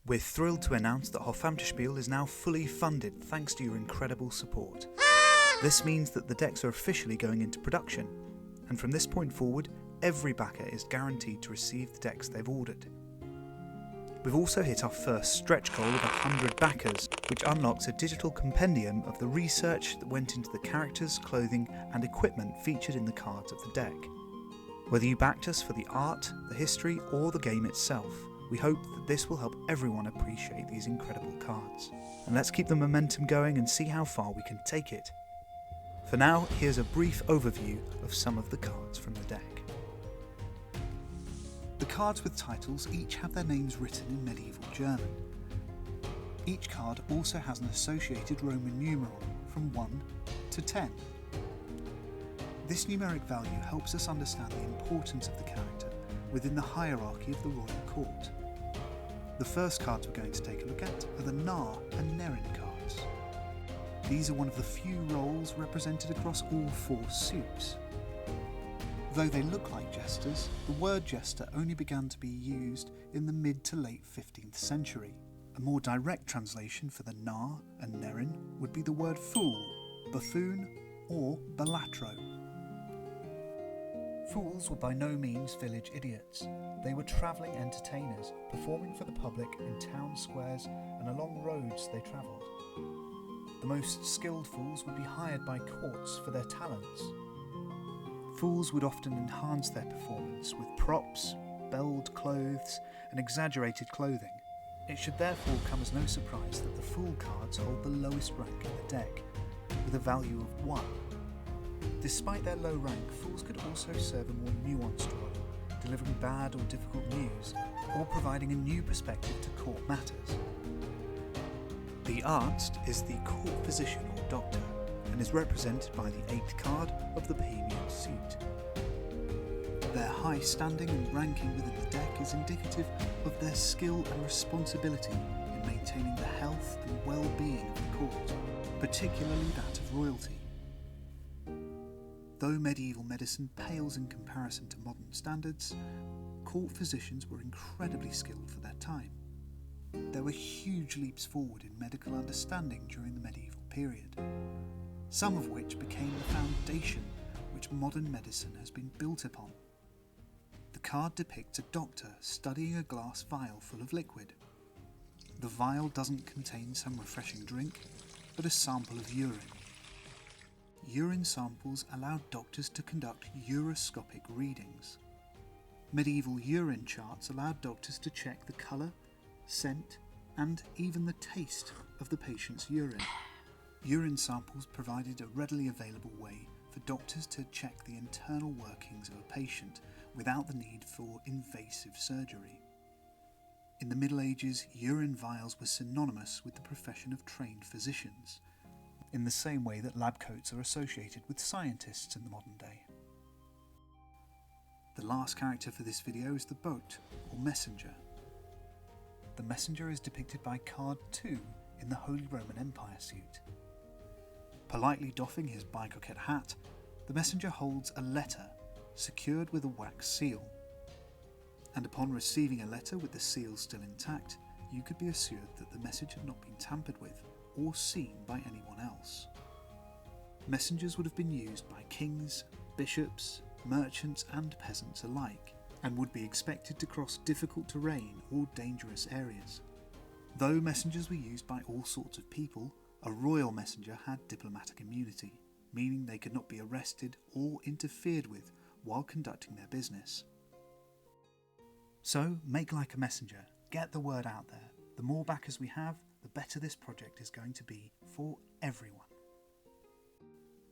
We're thrilled to announce that Hofämterspiel is now fully funded thanks to your incredible support. This means that the decks are officially going into production, and from this point forward, every backer is guaranteed to receive the decks they've ordered. We've also hit our first stretch goal of 100 backers, which unlocks a digital compendium of the research that went into the characters, clothing and equipment featured in the cards of the deck. Whether you backed us for the art, the history or the game itself, we hope that this will help everyone appreciate these incredible cards. And let's keep the momentum going and see how far we can take it. For now, here's a brief overview of some of the cards from the deck. The cards with titles each have their names written in medieval German. Each card also has an associated Roman numeral from 1 to 10. This numeric value helps us understand the importance of the character within the hierarchy of the royal court. The first cards we're going to take a look at are the Narr and Nerin cards. These are one of the few roles represented across all 4 suits. Though they look like jesters, the word jester only began to be used in the mid to late 15th century. A more direct translation for the Narr and Nerin would be the word fool, buffoon or balatro. Fools were by no means village idiots. They were travelling entertainers, performing for the public in town squares and along roads they travelled. The most skilled fools would be hired by courts for their talents. Fools would often enhance their performance with props, belled clothes and exaggerated clothing. It should therefore come as no surprise that the fool cards hold the lowest rank in the deck, with a value of 1. Despite their low rank, fools could also serve a more nuanced role, delivering bad or difficult news, or providing a new perspective to court matters. The Arzt is the court physician or doctor, and is represented by the 8th card of the Bohemian suit. Their high standing and ranking within the deck is indicative of their skill and responsibility in maintaining the health and well-being of the court, particularly that of royalty. Though medieval medicine pales in comparison to modern standards, court physicians were incredibly skilled for their time. There were huge leaps forward in medical understanding during the medieval period, some of which became the foundation which modern medicine has been built upon. The card depicts a doctor studying a glass vial full of liquid. The vial doesn't contain some refreshing drink, but a sample of urine. Urine samples allowed doctors to conduct uroscopic readings. Medieval urine charts allowed doctors to check the colour, scent, and even the taste of the patient's urine. Urine samples provided a readily available way for doctors to check the internal workings of a patient without the need for invasive surgery. In the Middle Ages, urine vials were synonymous with the profession of trained physicians, in the same way that lab coats are associated with scientists in the modern day. The last character for this video is the boat, or messenger. The messenger is depicted by card 2 in the Holy Roman Empire suit. Politely doffing his bicoquette hat, the messenger holds a letter secured with a wax seal. And upon receiving a letter with the seal still intact, you could be assured that the message had not been tampered with or seen by anyone else. Messengers would have been used by kings, bishops, merchants and peasants alike, and would be expected to cross difficult terrain or dangerous areas. Though messengers were used by all sorts of people, a royal messenger had diplomatic immunity, meaning they could not be arrested or interfered with while conducting their business. So make like a messenger, get the word out there. The more backers we have, the better this project is going to be for everyone.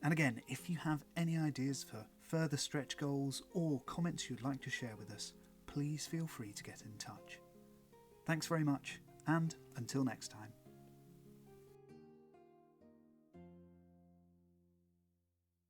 And again, if you have any ideas for further stretch goals or comments you'd like to share with us, please feel free to get in touch. Thanks very much, and until next time.